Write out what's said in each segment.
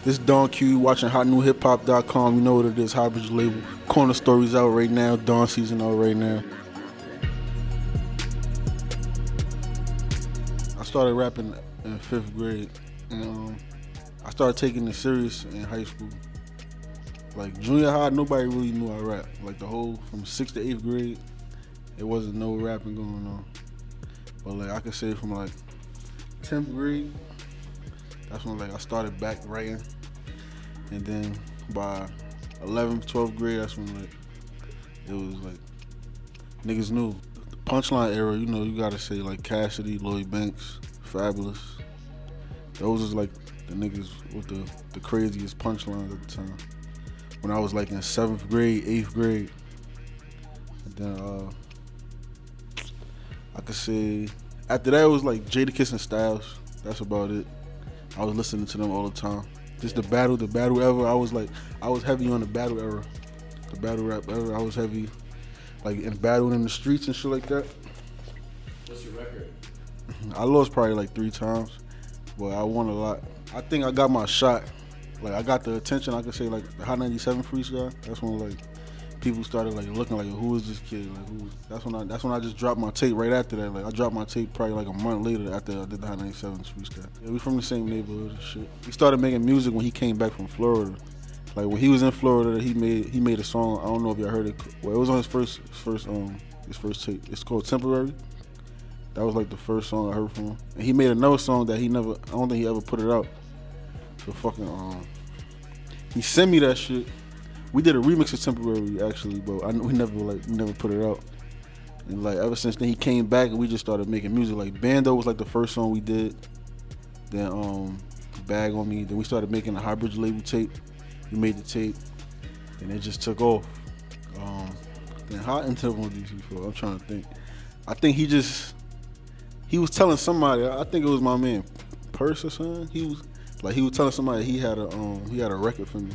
This is Don Q watching HotNewHipHop.com. You know what it is, Hybridge label. Corner Stories out right now, Dawn Season out right now. I started rapping in 5th grade, and I started taking it serious in high school. Like junior high, nobody really knew I rap. Like the whole, from 6th to 8th grade, it wasn't no rapping going on. But like I could say from like 10th grade, that's when like I started back writing. And then by 11th, 12th grade, that's when like it was like niggas knew. The punchline era, you know, you gotta say like Cassidy, Lloyd Banks, Fabulous. Those is like the niggas with the craziest punchlines at the time. When I was like in 7th grade, 8th grade. And then I could say after that it was like Jadakiss and Styles. That's about it. I was listening to them all the time. Just the battle ever. I was heavy on the battle era. The battle rap era. I was heavy like in battling in the streets and shit like that. What's your record? I lost probably like 3 times, but I won a lot. I think I got my shot. Like I got the attention. I could say like the Hot 97 freestyle. That's when like people started like looking like, who is this kid? Like who? That's when I just dropped my tape right after that. Like I dropped my tape probably like a month later after I did the Hot 97 freestyle. Yeah, we from the same neighborhood and shit. We started making music when he came back from Florida. Like when he was in Florida, he made a song. I don't know if y'all heard it. Well, it was on his first tape. It's called Temporary. That was like the first song I heard from him. And he made another song that I don't think he ever put it out. So fucking he sent me that shit. We did a remix of Temporary actually, but we never put it out. And like ever since then he came back and we just started making music. Like Bando was like the first song we did. Then Bag on Me. Then we started making a Hybrid label tape. We made the tape and it just took off. Then Hot Untitled DC4. I'm trying to think. I think he was telling somebody. I think it was my man Purse or something. He was telling somebody he had a record for me.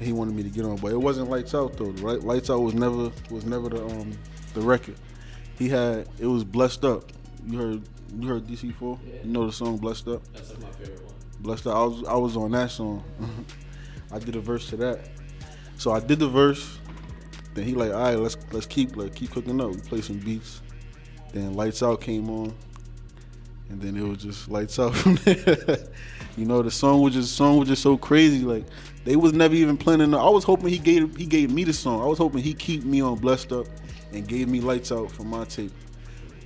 He wanted me to get on, but it wasn't Lights Out though. Right? Lights Out was never the record. It was Blessed Up. You heard DC4? Yeah. You know the song Blessed Up? That's like my favorite one. Blessed Up. I was on that song. I did a verse to that. So I did the verse. Then he like, all right, let's keep cooking up. We played some beats. Then Lights Out came on, and then it was just Lights Out from there. You know, the song was just so crazy. Like they was never even planning. I was hoping he gave me the song. I was hoping he keep me on Blessed Up and gave me Lights Out for my tape.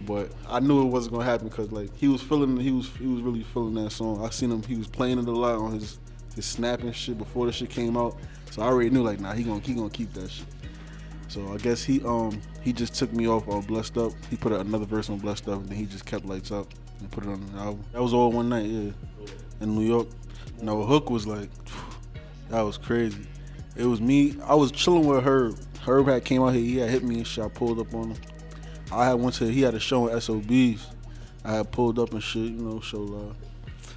But I knew it wasn't gonna happen because like he was really feeling that song. I seen him. He was playing it a lot on his Snap and shit before the shit came out. So I already knew like, nah, he gonna keep that shit. So I guess he just took me off on Blessed Up. He put another verse on Blessed Up, and then he just kept Lights Out and put it on the album. That was all one night, yeah, in New York. No, Hook was like, that was crazy. It was me. I was chilling with Herb. Herb had came out here. He had hit me and shit. I pulled up on him. He had a show in SOBs. I had pulled up and shit, you know, show love.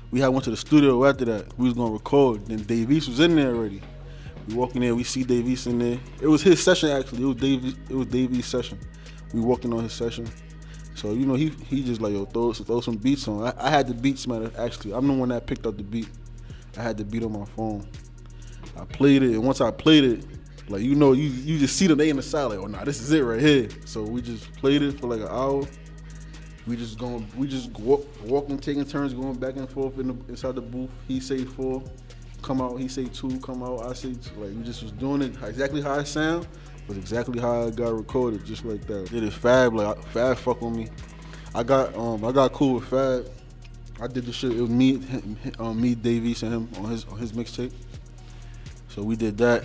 We had went to the studio after that. We was gonna record. Then Dave East was in there already. We walk in there, we see Dave East in there. It was his session actually. It was Dave East's session. We walked in on his session. So you know he just like, yo, throw some beats on. I had the beats, man. Actually, I'm the one that picked up the beat. I had the beat on my phone. I played it, and once I played it, like you know, you just see them, they in the side like, oh nah, this is it right here. So we just played it for like an hour. We just walking, taking turns, going back and forth inside the booth. He say 4, come out. He say 2, come out. I say 2. Like we just was doing it exactly how it sound, was exactly how I got recorded, just like that. Did it Fab, like Fab fuck with me. I got cool with Fab. I did the shit. It was me, Dave East, and him on his mixtape. So we did that,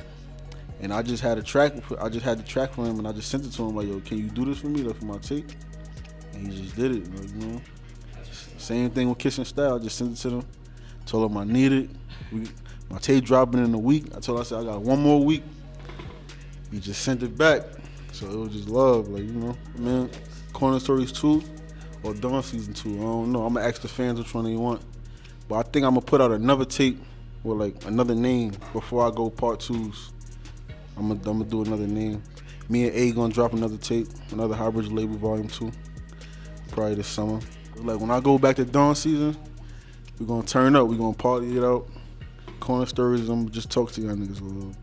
and I just had the track for him, and I just sent it to him like, yo, can you do this for me, like for my tape? And he just did it, like, you know. Same thing with Kiss and Style. I just sent it to them. Told them I need it. My tape dropping in a week. I said I got 1 more week. He just sent it back. So it was just love, like, you know. Man, Corner Stories 2 or Dawn Season 2. I don't know. I'm gonna ask the fans which one they want. But I think I'm gonna put out another tape with like another name before I go part 2s. I'm gonna do another name. Me and A gonna drop another tape, another Hybrid label volume 2. Probably this summer. Like when I go back to Dawn Season, we're gonna turn up, we're gonna party it out, corner stories. I'm just talk to y'all niggas a little.